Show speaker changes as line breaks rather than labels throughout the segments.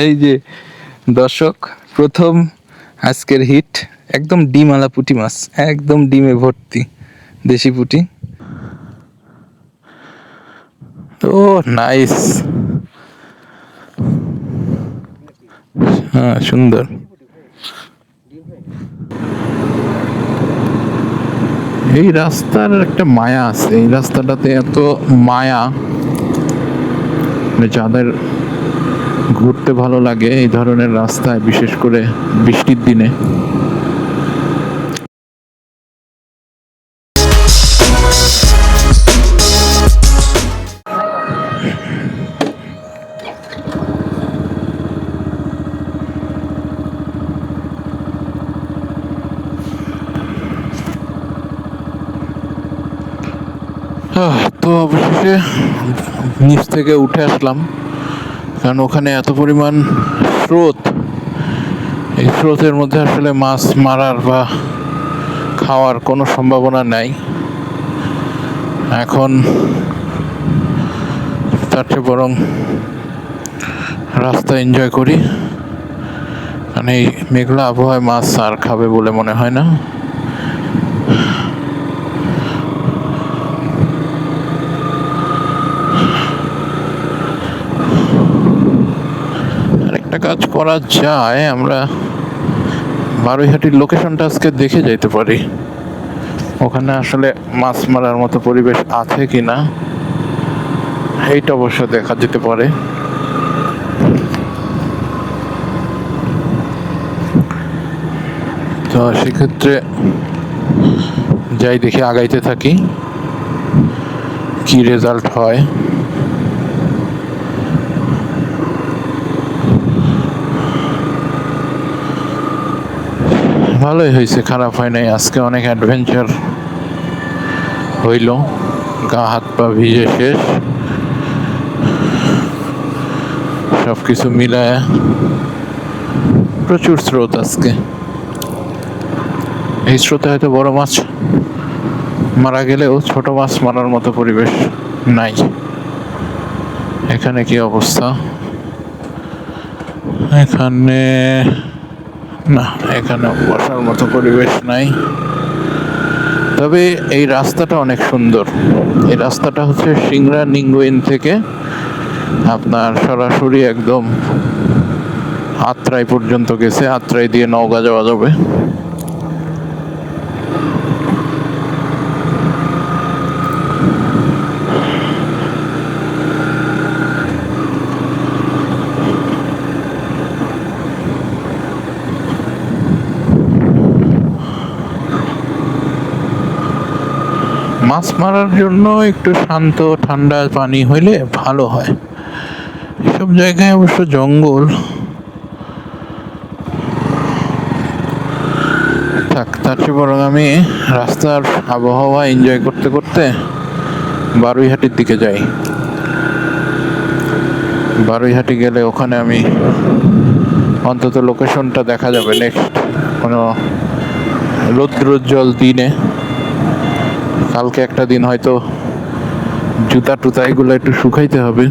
এই যে দর্শক, প্রথম আজকের হিট একদম ডিমওয়ালা পুঁটি মাছ, একদম ডিমে ভর্তি দেশি পুঁটি। ও নাইস, হ্যাঁ সুন্দর। এই রাস্তার একটা মায়া আছে, এই রাস্তাটাতে এত মায়া, যাদের ঘুরতে ভালো লাগে এই ধরনের রাস্তায়, বিশেষ করে বৃষ্টির দিনে। তো অবশেষে নিচ থেকে উঠে আসলাম, কারণ ওখানে এত পরিমাণ স্রোত, এই স্রোতের মধ্যে আসলে মাছ মারার বা খাওয়ার কোনো সম্ভাবনা নাই। এখন তার চেয়ে বরং রাস্তা এনজয় করি, কারণ এই মেঘলা আবহাওয়ায় মাছ আর খাবে বলে মনে হয় না। আরেকটা কাজ করা যায়, আমরা বারুইহাটির লোকেশনটা আজকে দেখে যেতে পারি, ওখানে আসলে মাছ মারার মতো পরিবেশ আছে কিনা এইটা অবশ্য দেখা যেতে পারে। তো সেক্ষেত্রে যাই, দেখে আগাইতে থাকি কি রেজাল্ট হয়। ভালোই হয়েছে, খারাপ হয় নাই। আজকে অনেক অ্যাডভেঞ্চার হইল, গা হাত পা ভিজে শেষ, সব কিছু মিলায় প্রচুর স্রোত আজকে। এই স্রোতে হয়তো বড় মাছ মারা গেলেও ছোট মাছ মারার মতো পরিবেশ নাই। এখানে কি অবস্থা? এখানে না, এখানে বসার মতো পরিবেশ নাই। তবে এই রাস্তাটা অনেক সুন্দর। এই রাস্তাটা হচ্ছে সিংড়া নিঙ্গুইন থেকে আপনার সরাসরি একদম আত্রাই পর্যন্ত গেছে। আত্রাই দিয়ে নওগাঁ যাওয়া যাবে। মাছ মারার জন্য একটু শান্ত ঠান্ডা পানি হইলে ভালো হয়। এসব জায়গায় অবশ্য জঙ্গল থাক, তার চেয়ে বরং আমি রাস্তার আবহাওয়া এনজয় করতে করতে বারুইহাটির দিকে যাই। বারুইহাটি গেলে ওখানে আমি অন্তত লোকেশনটা দেখা যাবে নেক্সট কোনো রৌদ্রোজ্জ্বল দিনে। কালকে একটা দিন হয়তো জুতা টুতা এগুলো একটু শুকাইতে হবে,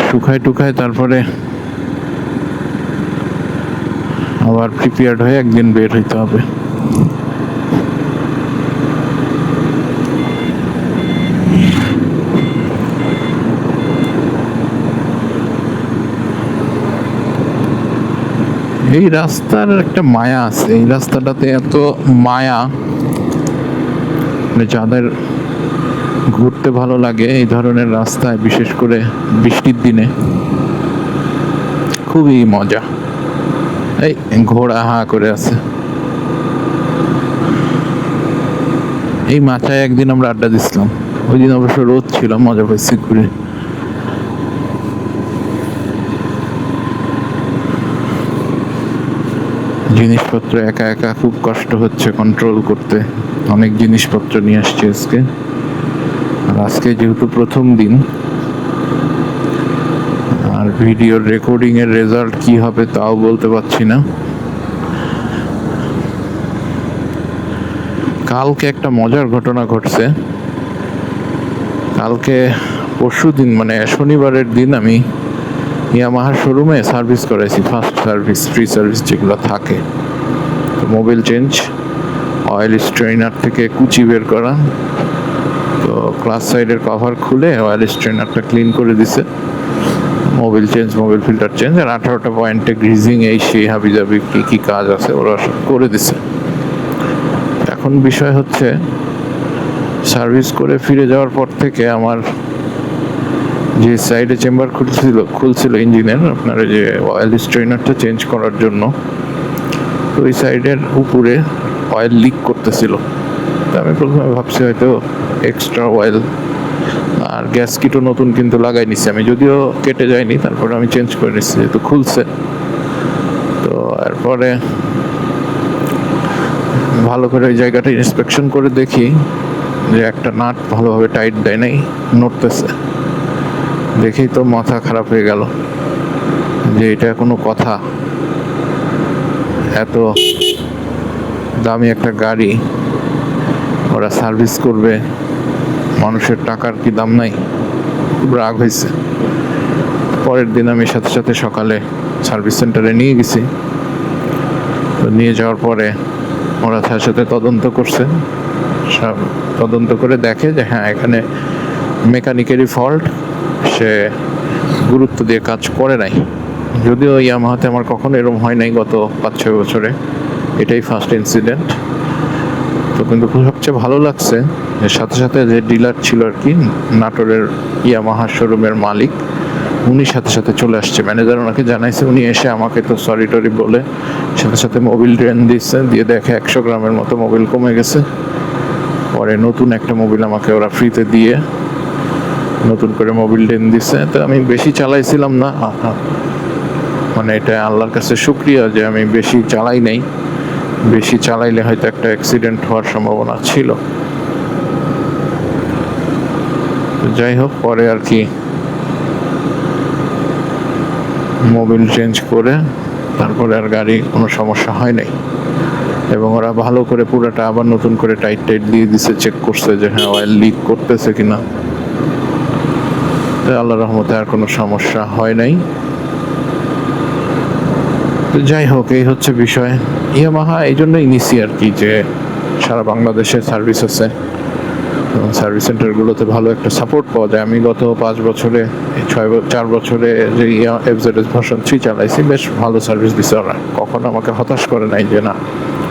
শুকায় টুকায় তারপরে আবার প্রিপেয়ার্ড হয়ে একদিন বের হইতে হবে। এই রাস্তার একটা মায়া আছে, এই রাস্তাটাতে এত মায়া, যাদের ঘুরতে ভালো লাগে এই ধরনের রাস্তায়, বিশেষ করে বৃষ্টির দিনে খুবই মজা। এই ঘোড়া হা করে আছে। এই মাচায় একদিন আমরা আড্ডা দিছিলাম, ওই দিন অবশ্য রোদ ছিল, মজা পাইছি ঘুরে। জিনিসপত্র একা একা খুব কষ্ট হচ্ছে কন্ট্রোল করতে, অনেক জিনিসপত্র নিয়ে আসছি আজকে। আর আজকে যেহেতু প্রথম দিন, আর ভিডিওর রেকর্ডিং এর রেজাল্ট কি হবে তাও বলতে পারছি না। কালকে একটা মজার ঘটনা ঘটছে, কালকে পরশু দিন মানে শনিবারের দিন আমি ইয়ামাহার শোরুমে সার্ভিস করাইছি, ফার্স্ট সার্ভিস, ফ্রি সার্ভিস যেগুলো থাকে। তো মোবিল চেঞ্জ, অয়েল স্ট্রেনার থেকে কুচি বের করা, তো ক্লাস সাইডের কভার খুলে অয়েল স্ট্রেনারটা ক্লিন করে দিছে, mobil change, mobil filter change, আর 18টা পয়েন্টে গ্রিজিং এই সেই হাবিজাবি কী কী কাজ আছে ওরা সব করে দিছে। এখন বিষয় হচ্ছে সার্ভিস করে ফিরে যাওয়ার পর থেকে আমার যে সাইডে চেম্বার খুলছিল ইঞ্জিনের, আপনার যে অয়েল স্ট্রেনারটা চেঞ্জ করার জন্য, তো ওই সাইডের উপরে অয়েল লিক করতেছিল। তো আমি প্রথমে ভাবছি হয়তো এক্সট্রা অয়েল, আর গ্যাস কিটও নতুন কিন্তু লাগাই নিছি আমি, যদিও কেটে যায়নি, তারপরে আমি চেঞ্জ করে নিচ্ছি যেহেতু খুলছে। তো এরপরে ভালো করে ওই জায়গাটা ইন্সপেকশন করে দেখি যে একটা নাট ভালোভাবে টাইট দেয় নাই, নড়তেছে। দেখেই তো মাথা খারাপ হয়ে গেল যে এটা কোনো কথা, এত দামি একটা গাড়ি ওরা সার্ভিস করবে, মানুষের টাকার কি দাম নাই? খুব রাগ হয়েছে। পরের দিন আমি সাথে সাথে সকালে সার্ভিস সেন্টারে নিয়ে গেছি। তো নিয়ে যাওয়ার পরে ওরা তার সাথে তদন্ত করছে, সব তদন্ত করে দেখে যে হ্যাঁ এখানে মেকানিকেরই ফল্ট, সে গুরুত্ব দিয়ে কাজ করে নাই। যদিও ইয়ামাহাতে আমার কখনো এরকম হয় নাই গত 5-6 বছরে, এটাই ফার্স্ট ইনসিডেন্ট। তো কিন্তু সবচেয়ে ভালো লাগছে যে সাথে সাথে যে ডিলার ছিল আর কি, নাটোরের ইয়ামাহা শোরুমের মালিক, উনি সাথে সাথে চলে আসছে, ম্যানেজার ওনাকে জানাইছে, উনি এসে আমাকে তো সরি টরি বলে সাথে সাথে মোবিল ড্রেন দিচ্ছে, দিয়ে দেখে 100 গ্রামের মতো মোবিল কমে গেছে। পরে নতুন একটা মোবিল আমাকে ওরা ফ্রিতে দিয়ে নতুন করে মোবিল ড্রেন দিচ্ছে। তো আমি বেশি চালাইছিলাম না, মানে এটা আল্লাহর কাছে শুকরিয়া যে আমি বেশি চালাই নাই, বেশি চালাইলে হয়তো একটা অ্যাক্সিডেন্ট হওয়ার সম্ভাবনা ছিল। যাই হোক, পরে আর কি মোবিল চেঞ্জ করে তারপরে আর গাড়ি কোনো সমস্যা হয় নাই, এবং ওরা ভালো করে পুরোটা আবার নতুন করে টাইট দিয়ে দিছে, চেক করছে যে হ্যাঁ অয়েল লিক করতেছে কিনা। আল্লাহর রহমতে আর কোনো সমস্যা হয় নাই। তো যাই হোক, এই হচ্ছে বিষয়। ইয়ামাহা এই জন্যই নিছি আর কি, যে সারা বাংলাদেশে সার্ভিস আছে এবং সার্ভিস সেন্টারগুলোতে ভালো একটা সাপোর্ট পাওয়া যায়। আমি গত 5 বছরে, 4 বছরে যে FZS ভার্সন 3 চালাইছি, বেশ ভালো সার্ভিস দিচ্ছে ওরা, কখনো আমাকে হতাশ করে নাই যে না।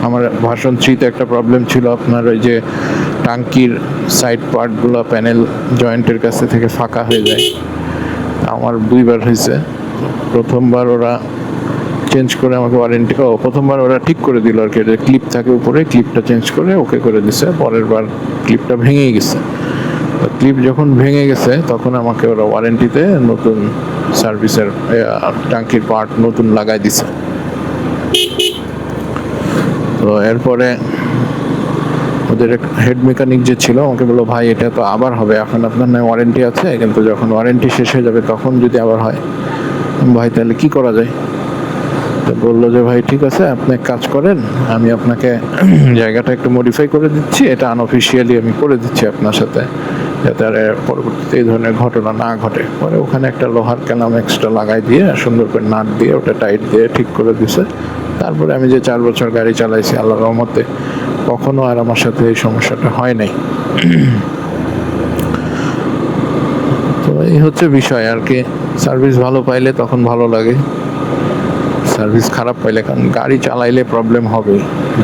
আমার ভার্সন 3-তে একটা প্রবলেম ছিল, আপনার ওই যে টাঙ্কির সাইড পার্টগুলো প্যানেল জয়েন্টের কাছে থেকে ফাঁকা হয়ে যায়। আমার 2বার হয়েছে। প্রথমবার ওরা চেঞ্জ করে আমাকে ওয়ারেন্টি, প্রথমবার ওরা ঠিক করে দিল আর কি, ক্লিপ থাকে উপরে, ক্লিপটা চেঞ্জ করে ওকে করে দিছে। পরের বার ক্লিপটা ভেঙে গেছে, তো ক্লিপ যখন ভেঙে গেছে তখন আমাকে ওরা ওয়ারেন্টিতে নতুন সার্ভিসের টাঙ্কির পার্ট নতুন লাগাই দিছে। তো এরপরে ওদের হেড মেকানিক যে ছিল আমাকে বললো, ভাই এটা তো আবার হবে, এখন আপনার নয় ওয়ারেন্টি আছে, কিন্তু যখন ওয়ারেন্টি শেষ হয়ে যাবে তখন যদি আবার হয়। ভাই তাহলে কি করা যায়? তো বললো যে ভাই ঠিক আছে, আপনি এক কাজ করেন, আমি আপনাকে জায়গাটা একটু মডিফাই করে দিচ্ছি, এটা আনঅফিসিয়ালি আমি করে দিচ্ছি আপনার সাথে, যাতে আর পরবর্তীতে এই ধরনের ঘটনা না ঘটে। পরে ওখানে একটা লোহার ক্যালাম এক্সট্রা লাগাই দিয়ে সুন্দর করে নাট দিয়ে ওটা টাইট দিয়ে ঠিক করে দিছে। তারপরে আমি যে 4 বছর গাড়ি চালাইছি, আল্লাহর রহমতে কখনো আর আমার সাথে এই সমস্যাটা হয় নাই। তো এই হচ্ছে বিষয় আর কি, সার্ভিস ভালো পাইলে তখন ভালো লাগে, সার্ভিস খারাপ পাইলে, কারণ গাড়ি চালাইলে প্রবলেম হবে,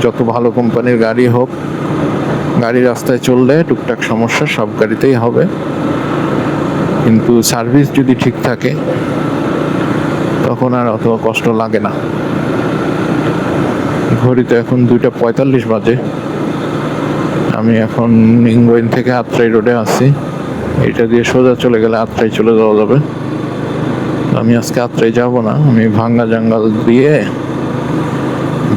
যত ভালো কোম্পানির গাড়ি হোক, গাড়ি রাস্তায় চললে টুকটাক সমস্যা সব গাড়িতেই হবে, কিন্তু সার্ভিস যদি ঠিক থাকে তখন আর অত কষ্ট লাগে না। ঘড়িতে এখন 2:45 বাজে, আমি এখন নিংগোইন থেকে আত্রাই রোডে আছি, এটা দিয়ে সোজা চলে গেলে আত্রাই চলে যাওয়া যাবে। আমি আজকে আত্রাই যাব না, আমি ভাঙ্গা জাঙ্গাল দিয়ে,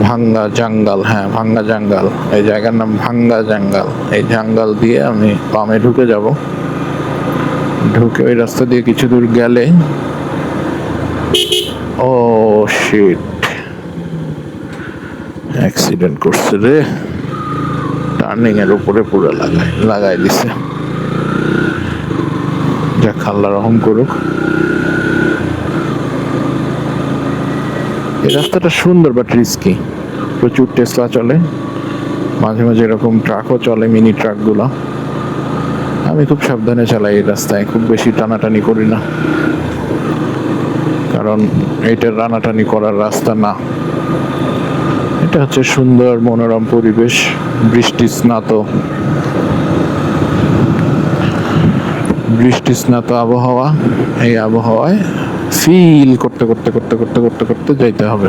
ভাঙ্গা জাঙ্গাল, হ্যাঁ ভাঙ্গা জাঙ্গাল, এই জায়গার নাম ভাঙ্গা জাঙ্গাল, এই জাঙ্গাল দিয়ে আমি বামে ঢুকে যাব। ঢুকে ওই রাস্তা দিয়ে কিছু দূর গেলে, ও শিট, অ্যাক্সিডেন্ট করছে রে, টার্নিং এর উপরে পুরো লাগাই দিছে। যাক, আল্লাহ রহম করুক। এই রাস্তাটা সুন্দর বাট রিস্কি, প্রচুর টেসলা চলে, মাঝে মাঝে এরকম ট্রাকও চলে, মিনি ট্রাকগুলো। আমি খুব সাবধানে চালাই এই রাস্তায়, খুব বেশি টানাটানি করি না, কারণ এইটা টানাটানি করার রাস্তা না। এটা হচ্ছে সুন্দর মনোরম পরিবেশ, বৃষ্টি স্নাত আবহাওয়া। এই আবহাওয়ায় ফিল করতে করতে করতে করতে করতে করতে যাইতে হবে।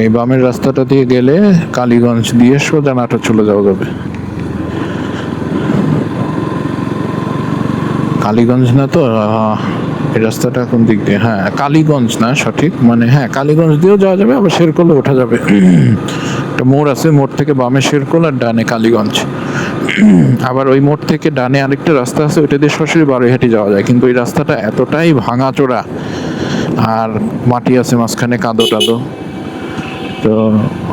এই বামের রাস্তাটা দিয়ে গেলে কালীগঞ্জ দিয়ে সোজা নাটোর চলে যাওয়া যাবে। কালীগঞ্জ না তো, এই রাস্তাটা কোন দিক দিয়ে? হ্যাঁ, কালীগঞ্জ না সঠিক, মানে হ্যাঁ কালীগঞ্জ দিয়েও যাওয়া যাবে, আবার শেরকোলে ওঠা যাবে। একটা মোড় আছে, মোড় থেকে বামে শেরকোল আর ডানে কালীগঞ্জ। আবার ওই মোড় থেকে ডানে আরেকটা রাস্তা আছে, ওইটা দিয়ে সরাসরি বারোইহাটি যাওয়া যায়, কিন্তু ওই রাস্তাটা এতটাই ভাঙাচোরা আর মাটি আছে মাঝখানে, কাদো টাদো, তো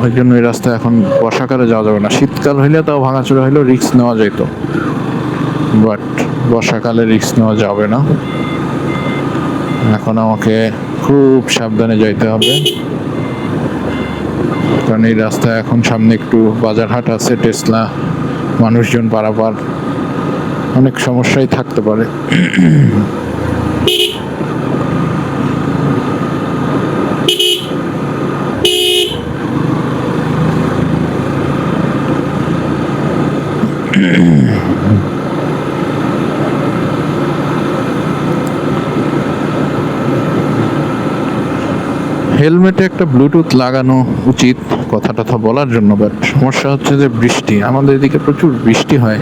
ওই জন্য এই রাস্তা এখন বর্ষাকালে যাওয়া যাবে না। শীতকাল হইলে তাও ভাঙাচোরা হইলেও রিস্ক নেওয়া যেত, বাট বর্ষাকালে রিস্ক নেওয়া যাবে না। এখন আমাকে খুব সাবধানে যাইতে হবে, কারণ এই রাস্তায় এখন সামনে একটু বাজারহাট আছে, টেসলা, মানুষজন পারাপার, অনেক সমস্যাই থাকতে পারে। হেলমেটে একটা ব্লুটুথ লাগানো উচিত, কথা টথা বলার জন্য, বাট সমস্যা হচ্ছে যে বৃষ্টি, আমাদের এদিকে প্রচুর বৃষ্টি হয়,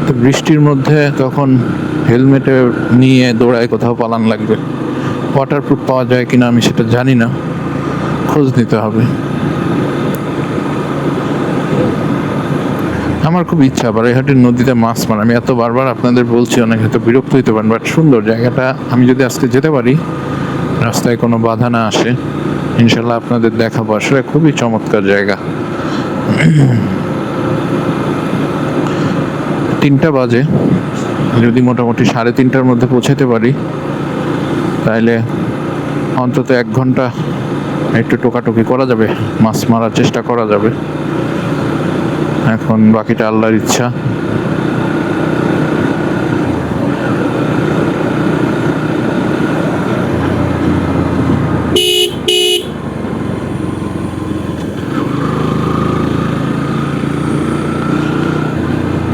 তো বৃষ্টির মধ্যে তখন হেলমেটে নিয়ে দৌড়ায় কোথাও পালান লাগবে। ওয়াটারপ্রুফ পাওয়া যায় কিনা আমি সেটা জানি না, খোঁজ নিতে হবে। আমার খুব ইচ্ছা বারৈহাটির নদীতে মাছ মারা, আমি এত বারবার আপনাদের বলছি, অনেক হয়তো বিরক্ত হইতে পারেন, বাট সুন্দর জায়গাটা। আমি যদি আজকে যেতে পারি, রাস্তায় কোনো বাধা না আসে, ইনশাল্লাহ আপনাদের দেখাবো। আসলে খুবই চমৎকার জায়গা। 3টা বাজে, যদি মোটামুটি 3:30টার মধ্যে পৌঁছাতে পারি, তাহলে অন্তত 1 ঘন্টা একটু টোকাটুকি করা যাবে, মাছ মারার চেষ্টা করা যাবে। এখন বাকিটা আল্লাহর ইচ্ছা।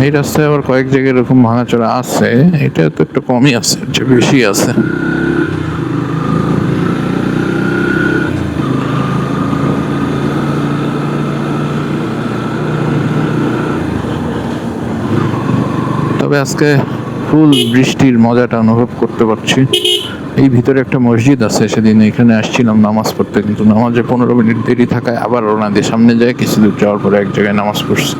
এই রাস্তায় আবার কয়েক জায়গায় এরকম ভাঙাচোরা আছে, এটা তো একটু কমই আছে, যে বেশি আছে। তবে আজকে ফুল বৃষ্টির মজাটা অনুভব করতে পারছি। এই ভিতরে একটা মসজিদ আছে, সেদিন এখানে আসছিলাম নামাজ পড়তে, কিন্তু নামাজে 15 মিনিট দেরি থাকায় আবার রওনা দিয়ে সামনে যায়, কিছু দূর যাওয়ার পরে এক জায়গায় নামাজ পড়ছি।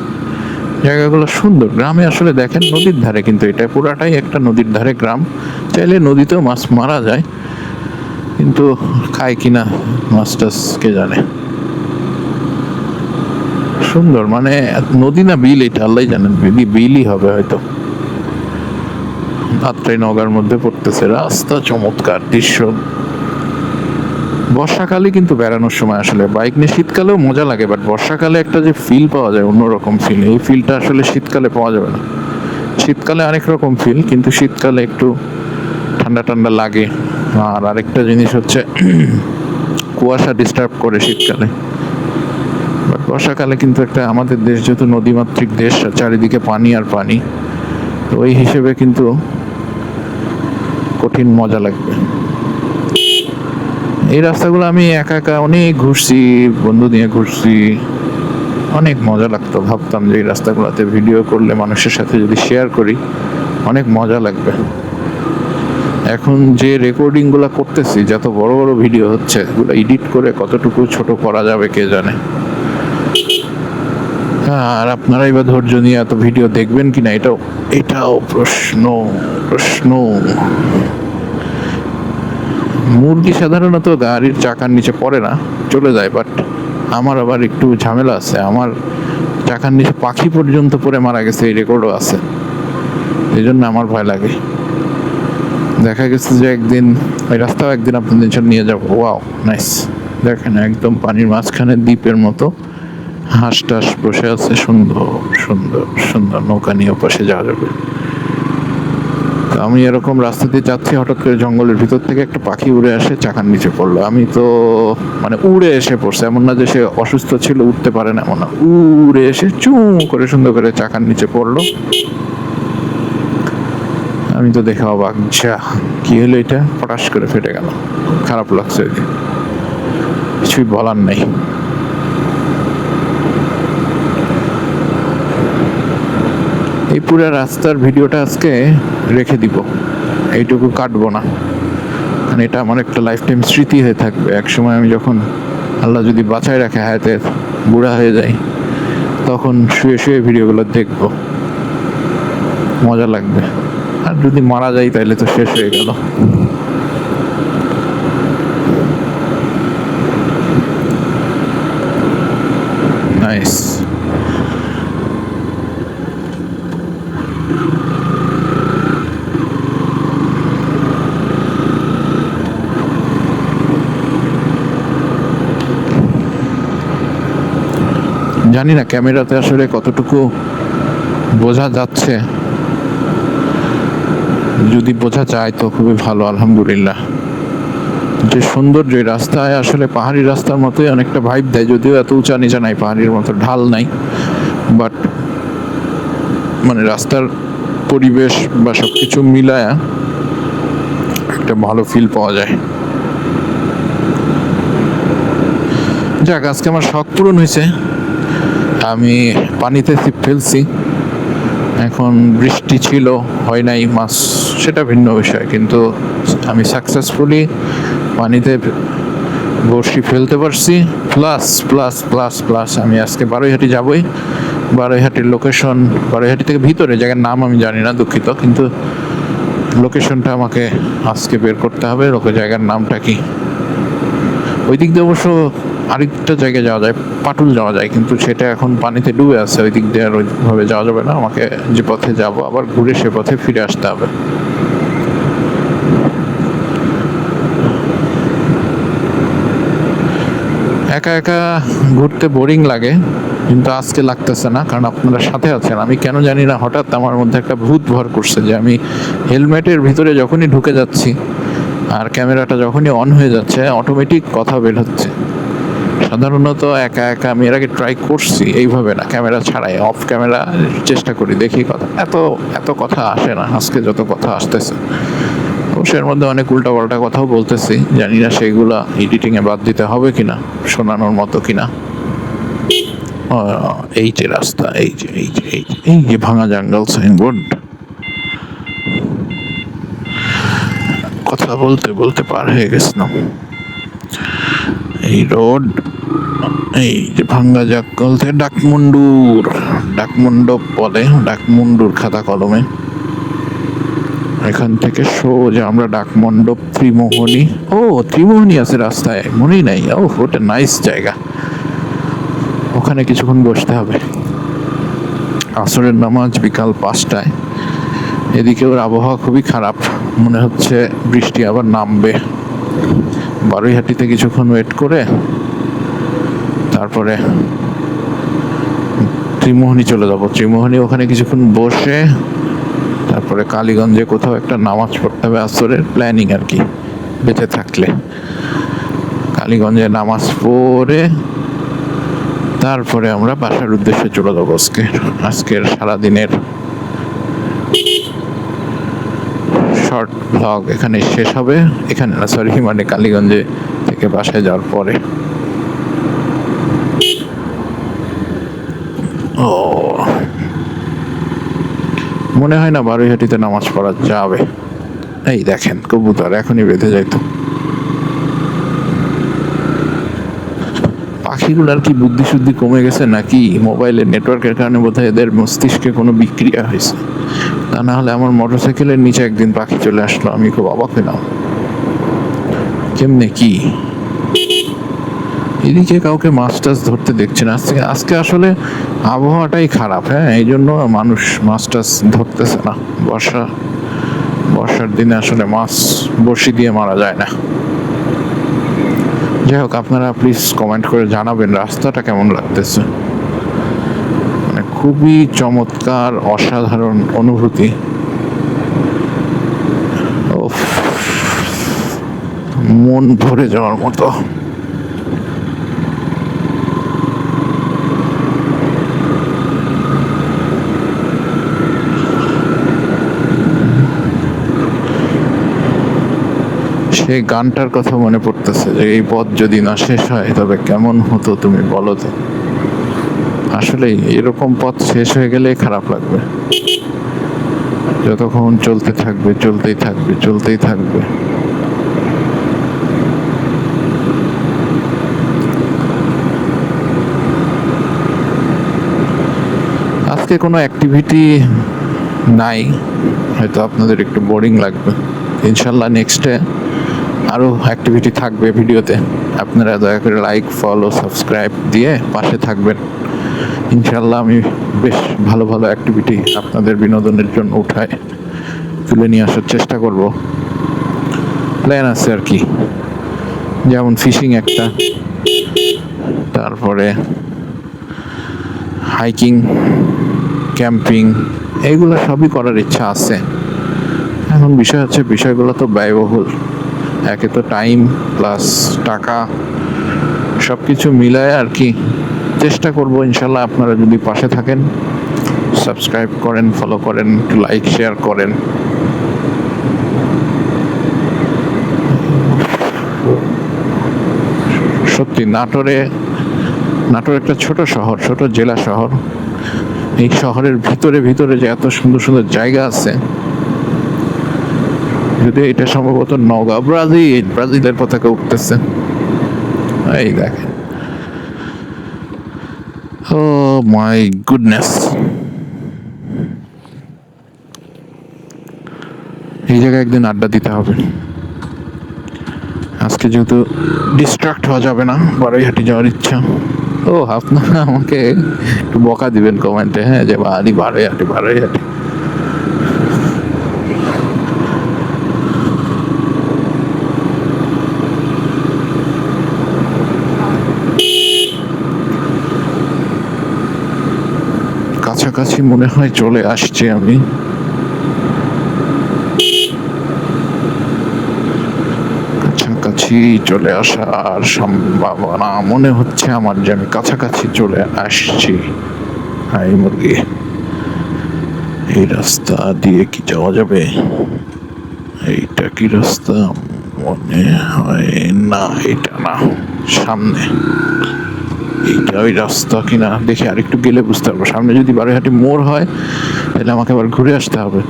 জায়গাগুলো সুন্দর, গ্রামে আসলে দেখেন নদীর ধারে, কিন্তু এটা পুরাটাই একটা নদীর ধারে গ্রাম। চাইলে নদীতেও মাছ মারা যায়, কিন্তু খায় কিনা মাছ টাছ কে জানে। সুন্দর, মানে নদী না বিল, এটা আল্লাহ জানেন, বিলই হবে হয়তো। আত্রাই নওগাঁর মধ্যে পড়তেছে, রাস্তা চমৎকার, দৃশ্য। বর্ষাকালে কিন্তু বেড়ানোর সময় আসলে বাইক নিয়ে শীতকালেও মজা লাগে, বাট বর্ষাকালে একটা যে ফিল পাওয়া যায়, অন্যরকম ফিল, এই ফিলটা আসলে শীতকালে পাওয়া যাবে না। শীতকালে অনেক রকম ফিল, কিন্তু শীতকালে একটু ঠান্ডা ঠান্ডা লাগে। আর আরেকটা জিনিস হচ্ছে কুয়াশা ডিস্টার্ব করে শীতকালে, বাট বর্ষাকালে কিন্তু একটা, আমাদের দেশ যেহেতু নদীমাতৃক দেশ, চারিদিকে পানি আর পানি, তো ওই হিসেবে কিন্তু কঠিন মজা লাগবে। এই রাস্তাগুলো আমি একা একা অনেক ঘুরছি, বন্ধু নিয়ে ঘুরছি, অনেক মজা লাগতো। ভাবতাম যে এই রাস্তাগুলোতে ভিডিও করলে, মানুষের সাথে যদি শেয়ার করি, অনেক মজা লাগবে। এখন যে রেকর্ডিংগুলো করতেছি, যত বড় বড় ভিডিও হচ্ছে, এগুলো এডিট করে কতটুকু ছোট করা যাবে কে জানে। আর আপনারাই বা ধৈর্য নিয়ে এত ভিডিও দেখবেন কিনা, এটাও প্রশ্ন। মুরগি সাধারণত গাড়ির চাকার নিচে পড়ে না, চলে যায়, বাট আমার আবার একটু ঝামেলা আছে। আমার চাকার নিচে পাখি পর্যন্ত পড়ে মারা গেছে, এই রেকর্ডও আছে। এই জন্য আমার ভয় লাগে। দেখা গেছে যে একদিন ওই রাস্তাও একদিন আপনাদের জন্য নিয়ে যাবো। ওয়াও নাইস, দেখেন একদম পানির মাঝখানে দ্বীপের মতো হাঁস টাস বসে আছে, সুন্দর সুন্দর সুন্দর নৌকা নিয়ে পাশে যাওয়া যাবে। তো আমি এরকম রাস্তা দিয়ে যাচ্ছি, হঠাৎ করে জঙ্গলের ভিতর থেকে একটা পাখি উড়ে আসে, চাকার নিচে পড়লো। আমি তো মানে উড়ে এসে পড়ছে, এমন না যে সে অসুস্থ ছিল উঠতে পারে না, এমন না, উড়ে এসে চু করে সুন্দর করে চাকার নিচে পড়লো। আমি তো দেখে অবাক, যা কি হলো এটা, ফটাস করে ফেটে গেল। খারাপ লাগছে, কিছুই বলার নেই। এই পুরো রাস্তার ভিডিওটা আজকে রেখে দিব, এইটুকু কাটবো না, কারণ এটা আমার একটা লাইফ টাইম স্মৃতি হয়ে থাকবে। একসময় আমি যখন আল্লাহ যদি বাঁচায় রাখে, হায়াতের বুড়া হয়ে যাই, তখন শুয়ে শুয়ে ভিডিওগুলো দেখবো, মজা লাগবে। আর যদি মারা যাই তাহলে তো শেষ হয়ে গেল। নাইস। জানি না ক্যামেরাতে আসলে কতটুকু বোঝা যাচ্ছে, যদি বোঝা যায় তো খুবই ভালো, আলহামদুলিল্লাহ। যে সৌন্দর্য রাস্তায় আসলে পাহাড়ি রাস্তার মতোই অনেকটা ভাইব দেয়, যদিও এত উঁচা নিচা নাই, পাহাড়ির মতো ঢাল নাই, বাট মানে রাস্তার পরিবেশ বা সবকিছু মিলায়া একটা ভালো ফিল পাওয়া যায়। যাক, আজকে আমার শখ পূরণ হয়েছে, আমি পানিতে ছিপ ফেলছি। এখন বৃষ্টি ছিল, হয় নাই মাছ, সেটা ভিন্ন বিষয়, কিন্তু আমি সাকসেসফুলি পানিতে বড়শি ফেলতে পারছি। প্লাস প্লাস প্লাস প্লাস আমি আজকে বারৈহাটি যাবই। বারৈহাটির লোকেশন, বারৈহাটি থেকে ভিতরে, জায়গার নাম আমি জানি না, দুঃখিত, কিন্তু লোকেশনটা আমাকে আজকে বের করতে হবে। জায়গার নামটা কি, ওই দিক দিয়ে অবশ্য আরেকটা জায়গায় যাওয়া যায়, পাটুল যাওয়া যায়, কিন্তু সেটা এখন পানিতে ডুবে আছে, ওই দিক দিয়ে আর ওইভাবে যাওয়া যাবে না। আমাকে যে পথে যাব আবার ঘুরে সে পথে ফিরে আসতে হবে। একা একা ঘুরতে বোরিং লাগে, কিন্তু আজকে লাগতেছে না, কারণ আপনারা সাথে আছেন। আমি কেন জানি না হঠাৎ আমার মধ্যে একটা ভূত ভর করছে যে আমি হেলমেটের ভিতরে যখনই ঢুকে যাচ্ছি আর ক্যামেরাটা যখনই অন হয়ে যাচ্ছে, অটোমেটিক কথা বের হচ্ছে। সাধারণত একা একা আমি এর আগে ট্রাই করছি, এইভাবে না, ক্যামেরা ছাড়াই, অফ ক্যামেরা চেষ্টা করি, দেখি কথা এত কথা আসে না। আজকে যত কথা আসতেছে, অবশ্যই মধ্যে অনেক উল্টাপাল্টা কথাও বলতেছি, জানি না সেইগুলা এডিটিংয়ে বাদ দিতে হবে কিনা, শোনানোর মতো কিনা। এই যে রাস্তা, এই যে ভাঙা জঙ্গল সাইনবোর্ড, কথা বলতে বলতে পার হয়ে গেছিলাম। এই রোড, এই যে ভাঙ্গা জঙ্গল থেকে ডাকমুন্ডপ বলে, ডাকমুন্ডুর খাতা কলমে। এখান থেকে সোজা আমরা ডাকমন্ডপ, ত্রিমোহনী, ত্রিমোহনী আছে রাস্তায়, মনেই নাই। ওটা নাইস জায়গা, ওখানে কিছুক্ষণ বসতে হবে। আসরের নামাজ বিকাল 5টায়। এদিকে ওর আবহাওয়া খুবই খারাপ, মনে হচ্ছে বৃষ্টি আবার নামবে। বারৈহাটিতে কিছুক্ষণ ওয়েট করে তারপরে ত্রিমোহনী চলে যাব। ত্রিমোহনী ওখানে কিছুক্ষণ বসে তারপরে কালীগঞ্জে কোথাও একটা নামাজ পড়তে হবে, আসরের প্ল্যানিং আর কি, বেঁচে থাকলে। কালীগঞ্জে নামাজ পড়ে তারপরে আমরা বাসার উদ্দেশ্যে চলে যাবো। আজকের সারাদিনের শর্ট ব্লগ এখানে শেষ হবে। এখানে না, সরি, মানে কালীগঞ্জে থেকে বাসায় যাওয়ার পরে। মনে হয় না বারৈহাটিতে নামাজ পড়া যাবে। এই দেখেন কবুতর এখনই বেঁধে যাইতো। পাখিগুলার কি বুদ্ধি শুদ্ধি কমে গেছে নাকি মোবাইলের নেটওয়ার্কের কারণে বোধহয় এদের মস্তিষ্কে কোনো বিক্রিয়া হয়েছে, তা না হলে আমার মোটরসাইকেলের নিচে একদিন পাখি চলে আসলো, আমি খুব অবাক হলাম। কেমনে কি এদিকে কাউকে মাছ টাছ ধরতে দেখছি না। আজকে আসলে আবহাওয়াটাই খারাপ, হ্যাঁ, এই জন্য মানুষ মাছ টাছ ধরতেছে না। বর্ষার দিনে আসলে মাছ বড়শি দিয়ে মারা যায় না। যাই হোক, আপনারা প্লিজ কমেন্ট করে জানাবেন রাস্তাটা কেমন লাগতেছে। মানে খুবই চমৎকার, অসাধারণ অনুভূতি। উফ, মন ভরে যাওয়ার মতো। সেই গানটার কথা মনে পড়তেছে যে এই পথ যদি না শেষ হয় তবে কেমন হতো তুমি বলো তো। আসলে এরকম পথ শেষ হয়ে গেলে খারাপ লাগবে। যতক্ষণ চলতে থাকবে, চলতেই থাকবে, চলতেই থাকবে। আজকে কোনো অ্যাক্টিভিটি নাই, হয়তো আপনাদের একটু বোরিং লাগবে। ইনশাল্লাহ নেক্সটে আরও অ্যাক্টিভিটি থাকবে ভিডিওতে। আপনারা দয়া করে লাইক, ফলো, সাবস্ক্রাইব দিয়ে পাশে থাকবেন। ইনশাল্লাহ আমি বেশ ভালো ভালো অ্যাক্টিভিটি আপনাদের বিনোদনের জন্য তুলে নিয়ে আসার চেষ্টা করব। প্ল্যান আছে আর কি, যেমন ফিশিং একটা, তারপরে হাইকিং, ক্যাম্পিং, এইগুলো সবই করার ইচ্ছা আছে। এখন বিষয় হচ্ছে বিষয়গুলো তো ব্যয়বহুল। একে তো টাইম প্লাস টাকা সব কিছু মিলায় আর কি। চেষ্টা করব ইনশাল্লাহ, আপনারা যদি পাশে থাকেন, সাবস্ক্রাইব করেন, ফলো করেন, লাইক শেয়ার করেন। সত্যি নাটোর একটা ছোট শহর, ছোট জেলা শহর। এই শহরের ভিতরে ভিতরে যে এত সুন্দর সুন্দর জায়গা আছে, যদি এটা সম্ভবত নওগাঁ, ব্রাজিলের পতাকা উঠতেছে, এই দেখেন। ও মাই গুডনেস, এই জায়গায় একদিন আড্ডা দিতে হবে। আজকে যেহেতু ডিস্ট্রাক্ট হওয়া যাবে না, বারোইহাটি যাওয়ার ইচ্ছা। ও, আপনারা আমাকে একটু বকা দিবেন কমেন্টে, হ্যাঁ, যে বারোইহাটি। কাছাকাছি মনে হয় চলে আসছে আমি। কাছাকাছি চলে আসার সম্ভাবনা মনে হচ্ছে আমার, যে আমি কাছাকাছি চলে আসছি। হাই মুরগি, এই রাস্তা দিয়ে কি যাওয়া যাবে? এইটা কি রাস্তা? মনে হয় না, এটা না, সামনে এইটা ওই রাস্তা কিনা দেখে আরেকটু গেলে বুঝতে পারবো। সামনে যদি বারোইহাটি মোড় হয় তাহলে আমাকে আবার ঘুরে আসতে হবে।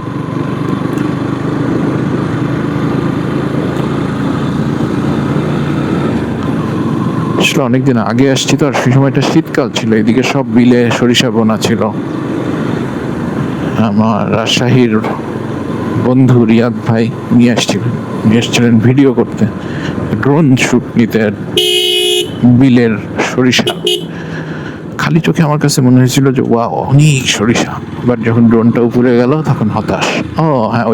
আসলে অনেকদিন আগে আসছি তো, আর সেই সময়টা শীতকাল ছিল, এদিকে সব বিলে সরিষা বোনা ছিল। আমার রাজশাহীর বন্ধু রিয়াদ ভাই নিয়ে এসছিলেন ভিডিও করতে, ড্রোন শুট নিতে বিলের সরিষা। খালি চোখে আমার কাছে মনে হয়েছিল যে ওয়াও, অনেক সরিষা। বাট যখন ড্রোনটা উপরে গেল তখন হতাশ। ও হ্যাঁ,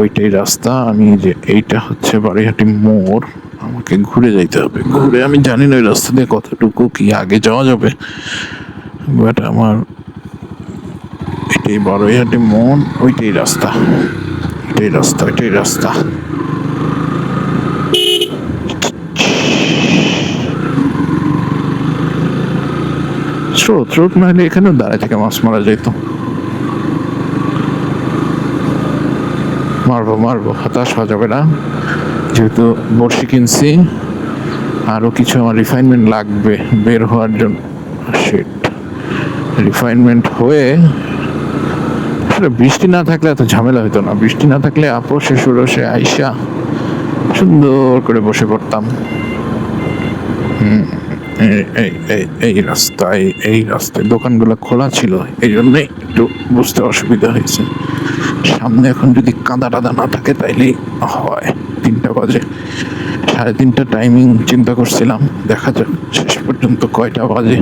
ওইটাই রাস্তা। আমি যে এইটা হচ্ছে বারোইহাটি মোড়, আমাকে ঘুরে যাইতে হবে। আমি জানি না ওই রাস্তা দিয়ে কতটুকু কি আগে যাওয়া যাবে, বাট আমার এটাই বারোইহাটি মোড়, ওইটাই রাস্তা। স্রোত না হলে এখানেও দাঁড়ায় থেকে মাছ মারা যেত। মারবো, হতাশ হওয়া যাবে না। যেহেতু বড়শি কিনছি, আরো কিছু আমার রিফাইনমেন্ট লাগবে বের হওয়ার জন্য। রিফাইনমেন্ট হয়ে, বৃষ্টি না থাকলে এত ঝামেলা হতো না। বৃষ্টি না থাকলে আপোষে ষোড়শে আইসা সুন্দর করে বসে পড়তাম। এই রাস্তায় দোকানগুলো খোলা ছিল, এই জন্যই একটু বুঝতে অসুবিধা হয়েছে। সামনে এখন যদি কাদা টাদা না থাকে তাইলেই হয়। 3টা বাজে, 3:30 টাইমিং চিন্তা করছিলাম, দেখা যাক শেষ পর্যন্ত কয়টা বাজে।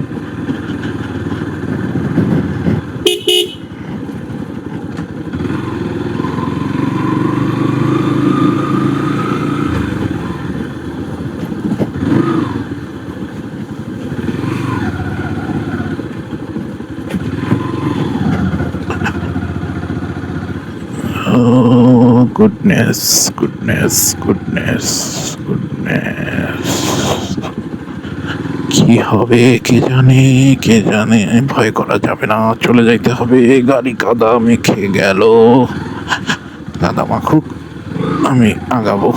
Oh goodness, goodness, goodness, goodness. কি হবে কে জানে, কে জানে। ভয় করা যাবে না, চলে যাইতে হবে। গাড়ি কাদা মেখে গেল, কাদা মাখুক, আমি আগাবো।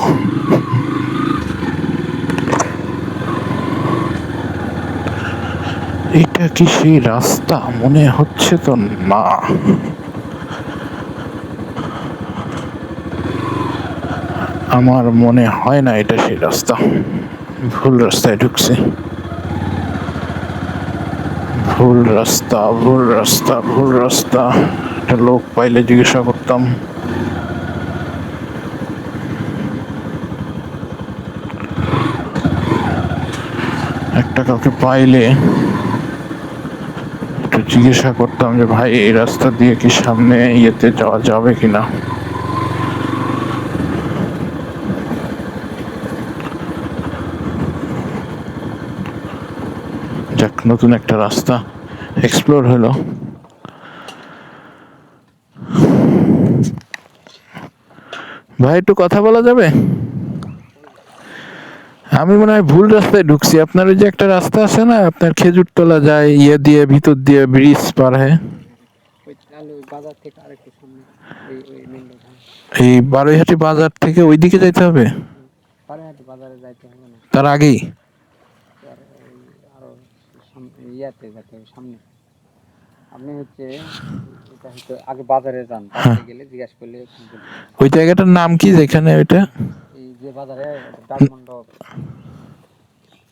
এটা কি সেই রাস্তা? মনে হচ্ছে তো না। আমার মনে হয় না এটা সেই রাস্তা, ভুল রাস্তায় ঢুকছি। ভুল রাস্তা, ভুল রাস্তা, ভুল রাস্তা। একটা লোক পাইলে জিজ্ঞাসা করতাম। একটা কাউকে পাইলে একটু জিজ্ঞাসা করতাম যে ভাই এই রাস্তা দিয়ে কি সামনে ইয়েতে যাওয়া যাবে কিনা। যাক, নতুন একটা রাস্তা এক্সপ্লোর হলো। ভাই একটু কথা বলা যাবে? আমি মনে হয় ভুল রাস্তায় ঢুকছি। আপনার ওই যে একটা রাস্তা আছে না, আপনার খেজুর তোলা যায় ইয়ে দিয়ে, ভিতর দিয়ে ব্রিজ পার হয়ে এই বারৈহাটি বাজার থেকে ওইদিকে যাইতে হবে। তার আগেই
আপনি হচ্ছে এটা হচ্ছে আগে বাজারে যান, বাজারে গেলে জিজ্ঞাসা করলে
ওই জায়গাটার নাম কি যেখানে ওইটা?
এই যে বাজারে ডাকমণ্ডপ,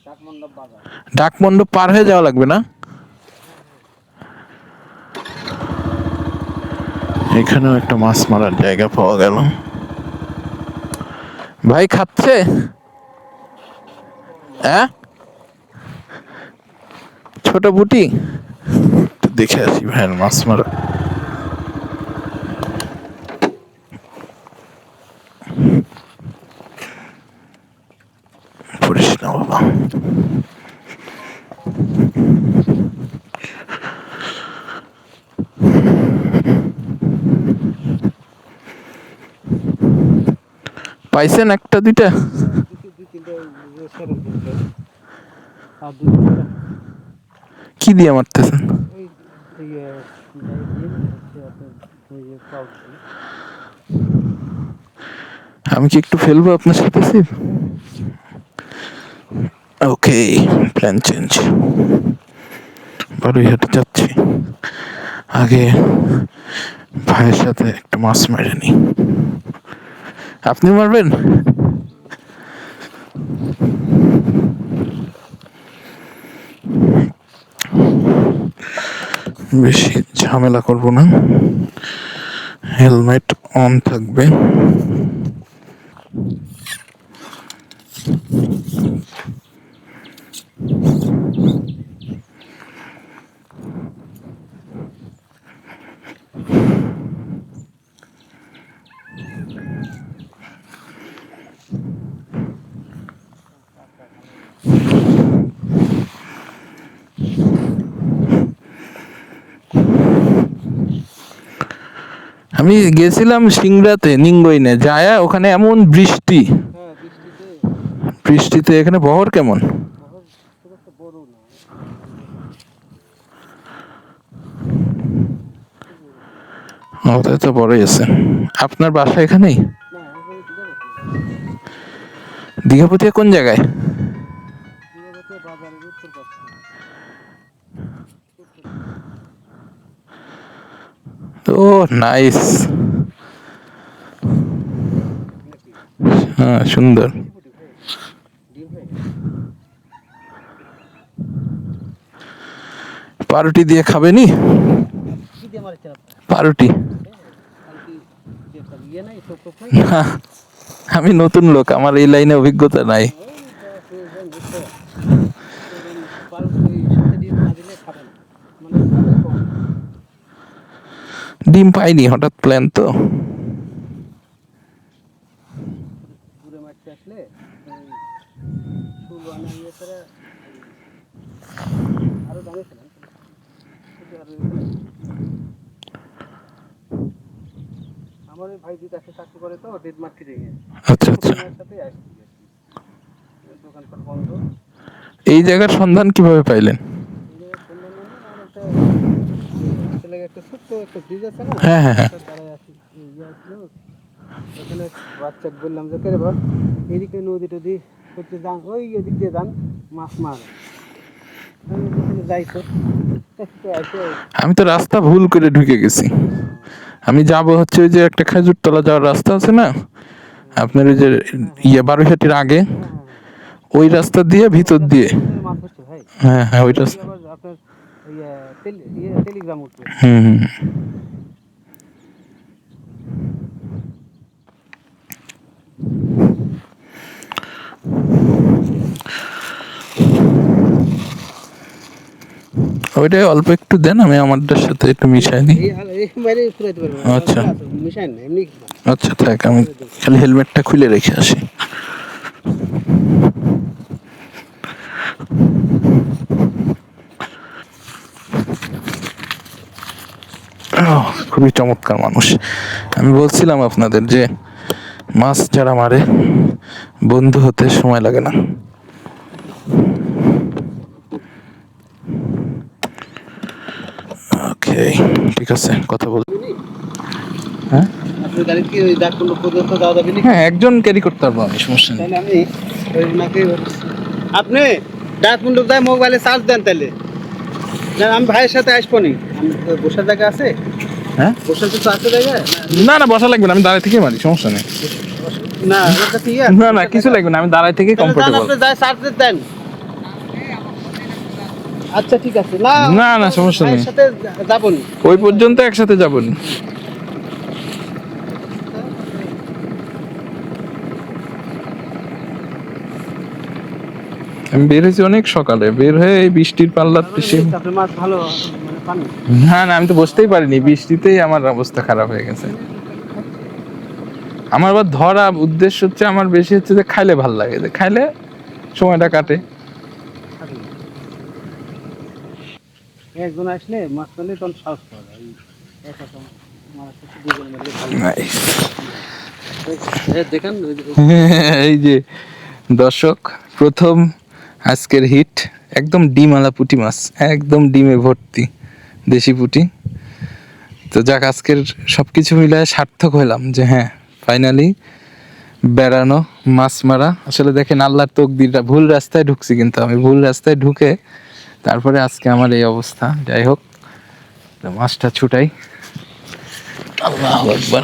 ডাকমণ্ডপ বাজার।
ডাকমণ্ডপ পার হয়ে যাওয়া লাগবে না? এখানেও একটা মাছ মারার জায়গা পাওয়া গেল। ভাই খাচ্ছে? হ্যাঁ, ছোট বুটি। একটু দেখে আসি ভাইয়ের মাছ মারা। পড়িস না বাবা। পাইছেন একটা দুইটা? কি দিয়ে মারতেছেন? আমি কি একটু ফেলবো আপনার সাথে? ওকে, প্ল্যান চেঞ্জ। বারৈহাটে যাচ্ছি, আগে ভাইয়ের সাথে একটু মাছ মেরে নি। আপনি মারবেন? বেশি ঝামেলা করব না, হেলমেট অন থাকবে। আমি গেছিলাম সিংড়াতে, নিঙ্গইনে যায়া ওখানে এমন বৃষ্টি, বৃষ্টিতে এখানে বহর কেমন? ওটাই তো বড়ই আছে। আপনার বাসা এখানেই? দীঘাপতিয়া কোন জায়গায়? ও নাইস, হ্যাঁ সুন্দর। পাউরুটি দিয়ে খাবেনি? পাউরুটি না, আমি নতুন লোক, আমার এই লাইনে অভিজ্ঞতা নাই।
সাথে ডিম না দিলে খাবে না, মানে খুবই কম।
ডিম পাইনি, হঠাৎ প্ল্যান তো।
দূরে মারতে আসলে ওই শুল আনা ইয়ে করে ওই আরো দাঁড়িয়েছিলাম কিন্তু আর ওইখানে আমার ওই ভাই দিদি কাছে চাকরি করে তো ডেড মার্কেটে গিয়ে
আচ্ছা আচ্ছা।
ওনার সাথেই আসছি আর কি। দোকানপাট বন্ধ।
এই জায়গার সন্ধান কিভাবে পাইলেন?
এই জায়গায় সন্ধান মানে আমার একটা ছেলে একটা ছোট্ট একটা ব্রিজ আছে না,
হ্যাঁ হ্যাঁ হ্যাঁ।
ওটার দ্বারাই আসি ইয়ে আসছিল ওখানে। বাচ্চা বললাম যে কেরে বল এদিকে নদী টদি করতে যান, ওই এদিক দিয়ে যান মাছ মারে। আমি যেখানে যাইতো আসে।
আমি তো রাস্তা ভুল করে ঢুকে গেছি। আমি যাব হচ্ছে ওই যে একটা খেজুরতলা যাওয়ার রাস্তা আছে না, আপনার ওই যে ইয়ে বারোইহাটির আগে,
হ্যাঁ হ্যাঁ হ্যাঁ।
ওই রাস্তা দিয়ে ভিতর দিয়ে।
মাছ হচ্ছে ভাই।
হ্যাঁ হ্যাঁ ওই রাস্তা।
আবার আপনার ইয়ে টেলিগ্রাম উঠবে।
হুম হুম। ওইটাই অল্প একটু দেন, আমি আমারটার সাথে একটু মিশাই দিই।
এই বাইরে ফুরাইতে পারবে না,
আচ্ছা
মিশাই না এমনি।
আচ্ছা, থাক, আমি খালি হেলমেটটা খুলে রেখে আসি। খুবই চমৎকার মানুষ। আমি বলছিলাম আপনাদের যে মাছ যারা মারে বন্ধু হতে সময় লাগে না। ওকে, ঠিক আছে, কথা বল। হ্যাঁ
আপনার গাড়ি কি ওই ডাককুন্ড পর্যন্ত যাওয়া যাবে না?
হ্যাঁ, একজন ক্যারি করতে পারবো আমি, সমস্যা নেই।
তাহলে আমি ওই ওনাকে আপনি ডাককুন্ড যায় মোবাইলে চার্জ দেন তাহলে। না আমি ভাইয়ের সাথে আসবো নি। আমি বসার জায়গা আছে?
হ্যাঁ,
বসার কিছু আছে জায়গা?
না না, বসা লাগবে না, আমি দাঁড়ায় থেকেই মারি, সমস্যা নেই।
না আমার কাছে ইয়ে
না না, কিছু লাগবে না, আমি দাঁড়ায় থেকেই
তাহলে যান,
কমফোর্টেবল।
আপনি যায় চার্জ দেন। আচ্ছা ঠিক আছে। না
না না, সমস্যা নেই,
ভাইয়ের সাথে যাবো নি।
ওই পর্যন্ত একসাথে যাবো না। আমি বের হয়েছি অনেক সকালে, বের হয়ে এই বৃষ্টির পাল্লার পিছিয়ে।
আপনি মাছ ভালো মানে পান?
না না, আমি তো বসতেই পারিনি, বৃষ্টিতেই আমার অবস্থা খারাপ হয়ে গেছে। আমার আবার ধরা উদ্দেশ্য হচ্ছে, আমার বেশি হচ্ছে যে খাইলে ভাল লাগে, যে খাইলে সময়টা কাটে।
একজন আসলে মাছ পেলে তখন সাহস পাওয়া যায়। একা তো মাছ হচ্ছে দুজন মিলে ভালো।
Nice.
দেখেন
এই যে দর্শক, প্রথম আজকের হিট, একদম ডিমওয়ালা পুঁটি মাছ, একদম ডিমে ভর্তি দেশি পুঁটি। তো যাক, আজকের সবকিছু মিলায় সার্থক হলাম যে হ্যাঁ, ফাইনালি বেড়ানো, মাছ মারা। আসলে দেখেন আল্লাহর তকদিরটা, ভুল রাস্তায় ঢুকছি, কিন্তু আমি ভুল রাস্তায় ঢুকে তারপরে আজকে আমার এই অবস্থা। যাই হোক, তো মাছটা ছুটাই। আল্লাহু আকবার।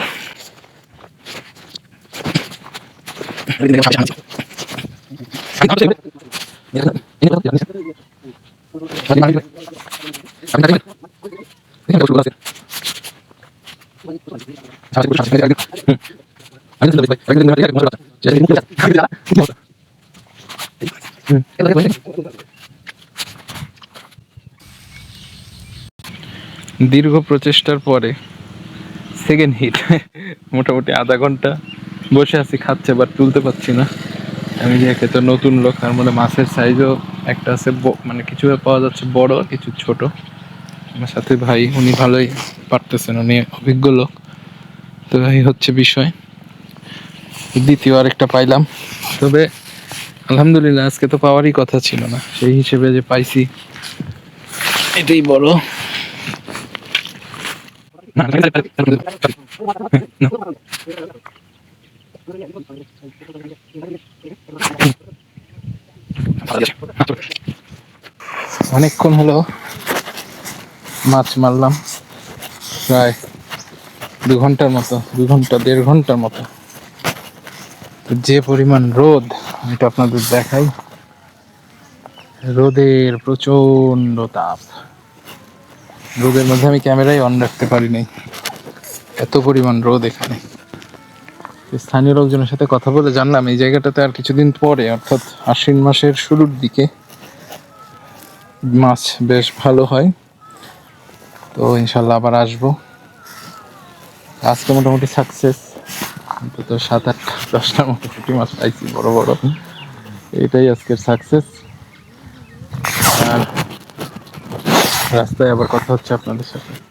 দীর্ঘ প্রচেষ্টার পরে সেকেন্ড হিট, মোটামুটি আধা ঘন্টা বসে আছি, খাচ্ছে, বাট তুলতে পারছি না। আমি দেখে তো নতুন লোক, তার মধ্যে মাছের সাইজও একটা আছে, মানে কিছু পাওয়া যাচ্ছে বড়, কিছু ছোট। আমার সাথে ভাই, উনি ভালোই পারতেছেন, উনি অভিজ্ঞ লোক। তো এই হচ্ছে বিষয়। দ্বিতীয় আরেকটা পাইলাম, তবে আলহামদুলিল্লাহ আজকে তো পাওয়ারই কথা ছিল না, সেই হিসেবে যে পাইছি এটাই বড়। অনেকক্ষণ হলো মাছ মারলাম, প্রায় 2 ঘন্টার মতো, 2 ঘন্টা 1.5 ঘন্টার মতো। তো যে পরিমাণ রোদ, আমি তো আপনাদের দেখাই, রোদের প্রচন্ড তাপ। রোদের মধ্যে আমি ক্যামেরাই অন রাখতে পারি নাই, এত পরিমাণ রোদ এখানে। স্থানীয় লোকজনের সাথে কথা বলে জানলাম এই জায়গাটাতে আর কিছুদিন পরে অর্থাৎ আশ্বিন মাসের শুরুর দিকে মাছ বেশ ভালো হয়। তো ইনশাল্লাহ আবার আসবো। আজকে মোটামুটি সাকসেস, অন্তত 7, 8, 10টার মতো পুঁটি মাছ পাইছি বড় বড়। এটাই আজকের সাকসেস। আর রাস্তায় আবার কথা হচ্ছে আপনাদের সাথে।